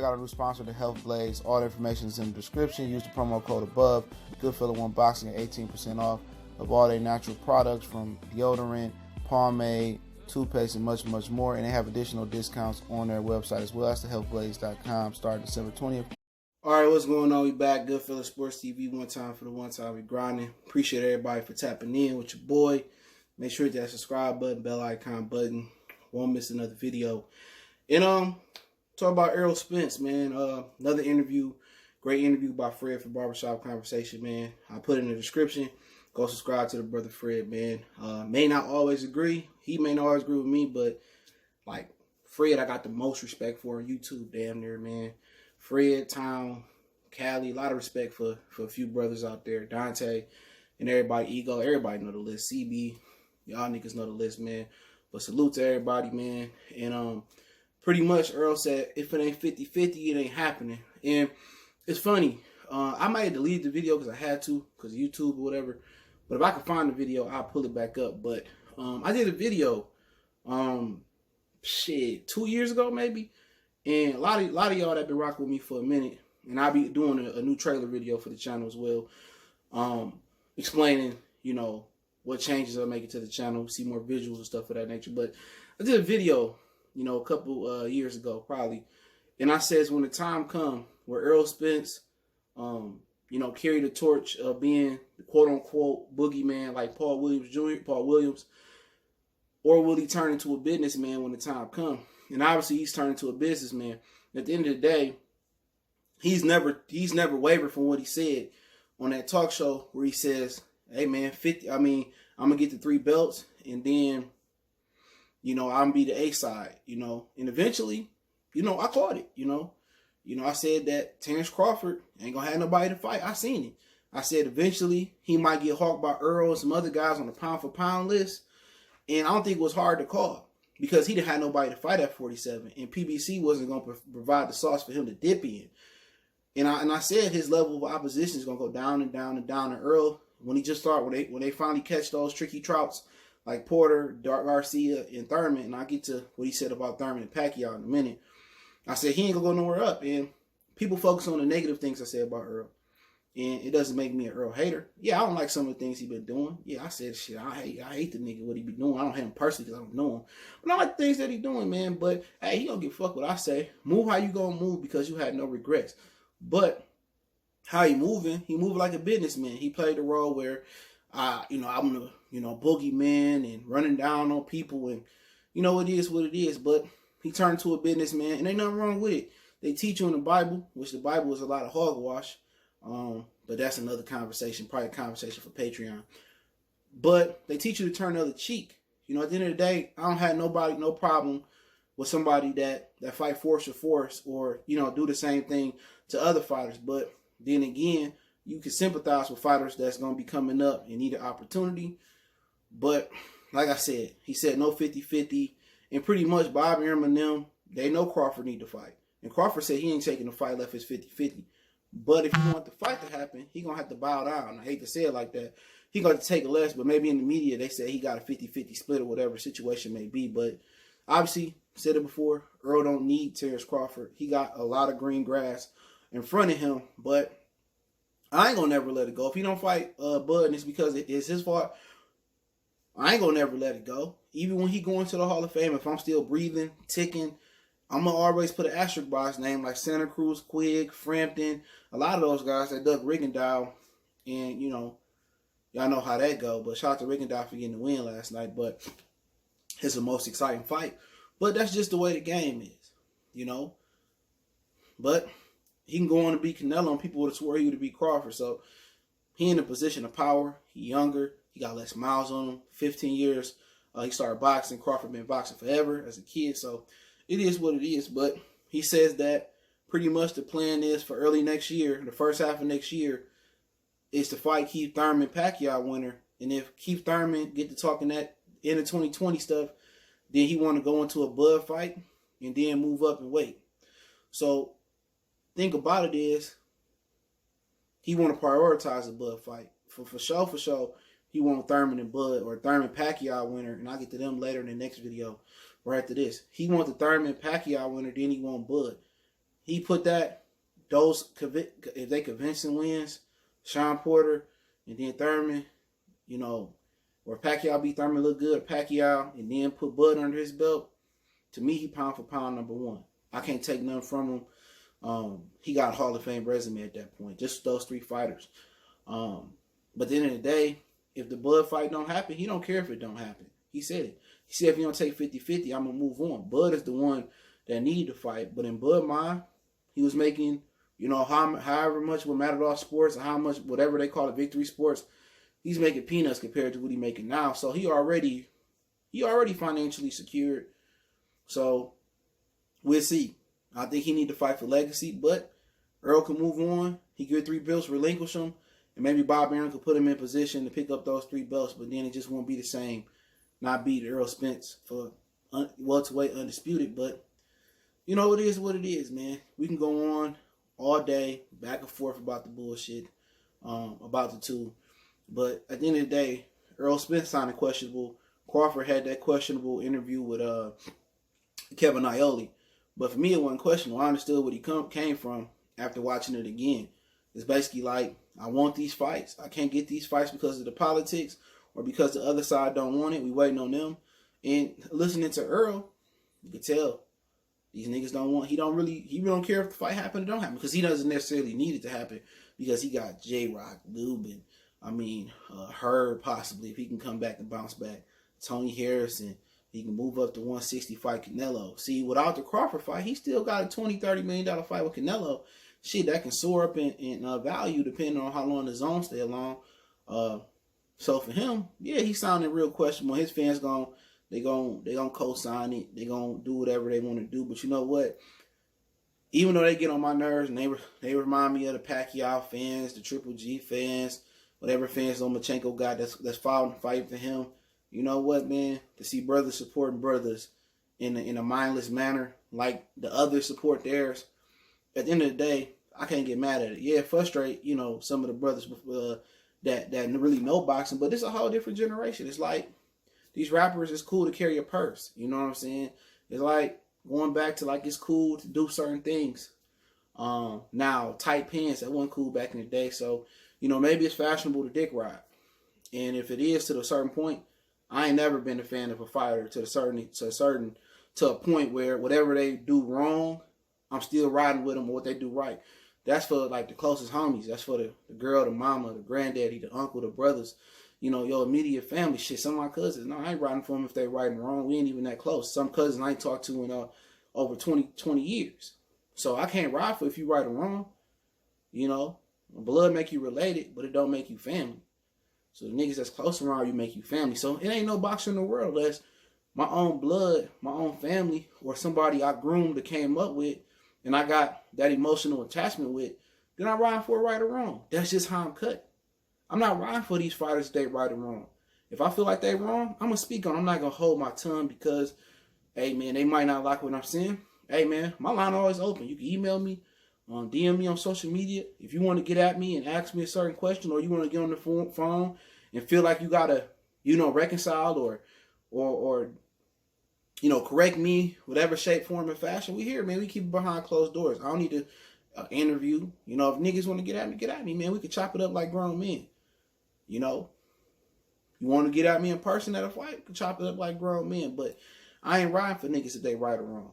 check out our new sponsor, the Health Blaze. All the information is in the description. Use the promo code above. Goodfella1 Boxing at 18% off of all their natural products from deodorant, pomade, toothpaste, and much, much more. And they have additional discounts on their website as well. That's thehealthblaze.com, starting December 20th. All right, what's going on? We back. Goodfella Sports TV. One time for the one time we grinding. Appreciate everybody for tapping in with your boy. Make sure to hit that subscribe button, bell icon button. Won't miss another video. And talk about Errol Spence, man. Another interview. Great interview by Fred for Barbershop Conversation, man. I put it in the description. Go subscribe to the brother Fred, man. May not always agree. He may not always agree with me, but like Fred, I got the most respect for on YouTube, damn near, man. Fred, Town, Cali, a lot of respect for a few brothers out there. Dante and everybody, Ego, everybody know the list. CB, y'all niggas know the list, man. But salute to everybody, man. And pretty much Earl said, if it ain't 50-50, it ain't happening. And it's funny. I might have deleted the video because I had to, because of YouTube or whatever. But if I can find the video, I'll pull it back up. But I did a video, 2 years ago maybe. And a lot of y'all that been rocking with me for a minute, and I'll be doing a new trailer video for the channel as well, explaining, you know, what changes I'm making to the channel, see more visuals and stuff of that nature. But I did a video, you know, a couple years ago probably, and I says when the time come where Errol Spence, you know, carry the torch of being the quote unquote boogeyman like Paul Williams, or will he turn into a businessman when the time comes? And obviously he's turned into a businessman. At the end of the day, he's never wavered from what he said on that talk show where he says, hey man, I'm gonna get the 3 belts and then, you know, I'm gonna be the A side, you know. And eventually, you know, I caught it, you know. I said that Terence Crawford ain't gonna have nobody to fight. I seen it. I said eventually he might get hawked by Earl and some other guys on the pound for pound list. And I don't think it was hard to call, because he didn't have nobody to fight at 47, and PBC wasn't going to provide the sauce for him to dip in. And I said his level of opposition is going to go down and down and down. And Earl, when he just started, when they finally catch those tricky trouts like Porter, Dark Garcia, and Thurman, and I'll get to what he said about Thurman and Pacquiao in a minute, I said he ain't going to go nowhere up. And people focus on the negative things I said about Earl. And it doesn't make me an Earl hater. Yeah, I don't like some of the things he been doing. Yeah, I said shit. I hate the nigga, what he be doing. I don't hate him personally because I don't know him. But I like the things that he doing, man. But hey, he don't give a fuck what I say. Move how you gonna move because you had no regrets. But how he moving like a businessman. He played the role where I'm the, boogeyman and running down on people, and it is what it is. But he turned to a businessman, and ain't nothing wrong with it. They teach you in the Bible, which the Bible is a lot of hogwash. But that's another conversation, probably a conversation for Patreon. But they teach you to turn the other cheek. At the end of the day, I don't have no problem with somebody that fight force or do the same thing to other fighters. But then again, you can sympathize with fighters that's going to be coming up and need an opportunity. But like I said, he said no 50-50. And pretty much Bob Arum and them, they know Crawford need to fight. And Crawford said he ain't taking the fight left it's 50-50. But if you want the fight to happen, he going to have to bow down. I hate to say it like that. He got to take less, but maybe in the media they say he got a 50-50 split or whatever situation may be. But obviously, said it before, Earl don't need Terence Crawford. He got a lot of green grass in front of him, but I ain't going to never let it go. If he don't fight Bud and it's because it's his fault, I ain't going to never let it go. Even when he go into the Hall of Fame, if I'm still breathing, ticking, I'm going to always put an asterisk by his name, like Santa Cruz, Quigg, Frampton, a lot of those guys that Doug Rigondeaux, and, y'all know how that go. But shout out to Rigondeaux for getting the win last night, but it's the most exciting fight. But that's just the way the game is, But he can go on to beat Canelo, and people would have swore he would have beat Crawford. So he in a position of power. He younger. He got less miles on him. 15 years. He started boxing. Crawford been boxing forever as a kid. So it is what it is. But he says that pretty much the plan is for early next year, the first half of next year, is to fight Keith Thurman Pacquiao winner. And if Keith Thurman get to talking that end of 2020 stuff, then he want to go into a Bud fight and then move up and wait. So think about it is he want to prioritize a Bud fight. For sure, he want Thurman and Bud or Thurman Pacquiao winner, and I'll get to them later in the next video. Right after this, he want the Thurman Pacquiao winner, then he want Bud. he put if they convincing wins, Sean Porter and then Thurman, or Pacquiao beat Thurman look good, Pacquiao, and then put Bud under his belt, to me, he pound for pound number one. I can't take nothing from him. He got a Hall of Fame resume at that point, just those three fighters. But at the end of the day, if the Bud fight don't happen, he don't care if it don't happen. He said it. He said, if you don't take 50-50, I'm going to move on. Bud is the one that needed to fight. But in Bud mind, he was making, however much with Matador Sports, or how much, whatever they call it, Victory Sports, he's making peanuts compared to what he's making now. So he already financially secured. So we'll see. I think he need to fight for legacy, but Earl can move on. He get 3 belts, relinquish them, and maybe Bob Arum could put him in position to pick up those 3 belts, but then it just won't be the same. Not beat Errol Spence for welterweight undisputed, but it is what it is, man. We can go on all day, back and forth about the bullshit, about the two. But at the end of the day, Errol Spence sounded questionable. Crawford had that questionable interview with Kevin Iole. But for me, it wasn't questionable. I understood what he came from after watching it again. It's basically like, I want these fights. I can't get these fights because of the politics or because the other side don't want it. We waiting on them. And listening to Earl, you could tell these niggas don't want, he don't care if the fight happened or don't happen, because he doesn't necessarily need it to happen, because he got J-Rock, Lubin, Herb possibly, if he can come back and bounce back, Tony Harrison, he can move up to 160, fight Canelo. See, without the Crawford fight, he still got a $20-30 million fight with Canelo. Shit, that can soar up in value depending on how long the zone stay along. So for him, yeah, he sounded real questionable. His fans they gonna co-sign it. They gonna do whatever they want to do. But you know what? Even though they get on my nerves and they remind me of the Pacquiao fans, the Triple G fans, whatever fans Lomachenko got that's fighting for him. You know what, man? To see brothers supporting brothers in a mindless manner, like the others support theirs. At the end of the day, I can't get mad at it. Yeah, frustrate, some of the brothers that really know boxing, but it's a whole different generation. It's like these rappers, it's cool to carry a purse. You know what I'm saying? It's like going back to it's cool to do certain things. Now, tight pants, that wasn't cool back in the day. So, maybe it's fashionable to dick ride. And if it is to a certain point, I ain't never been a fan of a fighter to a point where whatever they do wrong, I'm still riding with them or what they do right. That's for the closest homies. That's for the girl, the mama, the granddaddy, the uncle, the brothers, your immediate family. Shit, some of my cousins, no, I ain't riding for them if they right and wrong. We ain't even that close. Some cousins I ain't talked to in over 20 years. So I can't ride for if you right or wrong. Blood make you related, but it don't make you family. So the niggas that's close around you make you family. So it ain't no boxer in the world unless my own blood, my own family, or somebody I groomed or came up with, and I got that emotional attachment with, then I'm riding for it right or wrong. That's just how I'm cut. I'm not riding for these fighters if they right or wrong. If I feel like they wrong, I'm going to speak on them. I'm not going to hold my tongue because, hey, man, they might not like what I'm saying. Hey, man, my line always open. You can email me, DM me on social media. If you want to get at me and ask me a certain question, or you want to get on the phone and feel like you got to, reconcile or correct me, whatever shape, form, and fashion, we here, man. We keep it behind closed doors. I don't need to interview. If niggas want to get at me, man. We can chop it up like grown men. You want to get at me in person at a fight, we can chop it up like grown men. But I ain't riding for niggas if they right or wrong.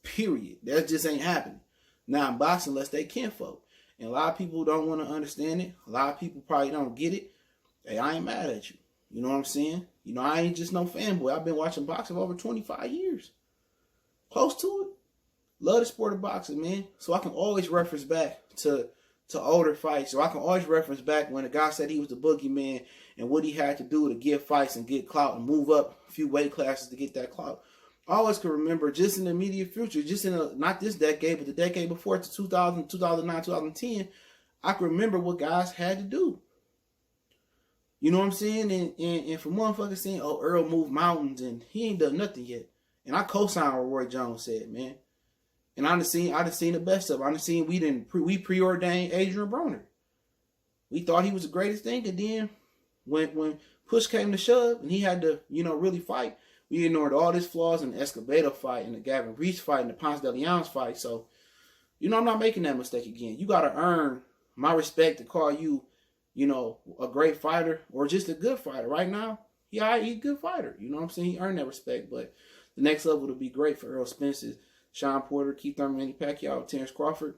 Period. That just ain't happening. Now in boxing, unless they kinfolk. And a lot of people don't want to understand it. A lot of people probably don't get it. Hey, I ain't mad at you. You know what I'm saying? I ain't just no fanboy. I've been watching boxing for over 25 years. Close to it. Love the sport of boxing, man. So I can always reference back to older fights. So I can always reference back when a guy said he was the boogeyman and what he had to do to get fights and get clout and move up a few weight classes to get that clout. I always can remember just in the immediate future, just in not this decade, but the decade before, to 2000, 2009, 2010, I can remember what guys had to do. You know what I'm saying? And for motherfuckers saying, oh, Earl moved mountains and he ain't done nothing yet. And I co-signed what Roy Jones said, man. And I done seen the best of it. I done seen we preordained Adrian Broner. We thought he was the greatest thing, and then when push came to shove and he had to, really fight, we ignored all his flaws in the Escobedo fight and the Gavin Reese fight and the Ponce de Leon's fight. So, I'm not making that mistake again. You got to earn my respect to call you, a great fighter or just a good fighter. Right now, yeah, he's a good fighter. You know what I'm saying? He earned that respect. But the next level to be great for Errol Spence is Sean Porter, Keith Thurman, Manny Pacquiao, Terence Crawford,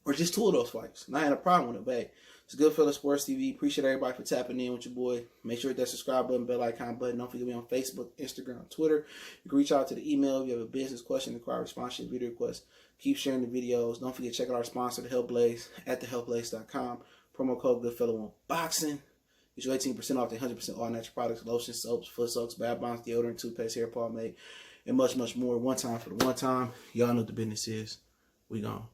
or just 2 of those fights. And I had a problem with it, babe. It's Goodfellas Sports TV. Appreciate everybody for tapping in with your boy. Make sure you hit that subscribe button, bell icon button. Don't forget me on Facebook, Instagram, Twitter. You can reach out to the email if you have a business question, inquiry, response, video request. Keep sharing the videos. Don't forget to check out our sponsor, The Health Blaze, at thehealthblaze.com. Promo code Goodfellow Boxing. Get you 18% off the 100% all natural products, lotions, soaps, foot soaks, bath bombs, deodorant, toothpaste, hair pomade, and much, much more. One time for the one time. Y'all know what the business is. We gone.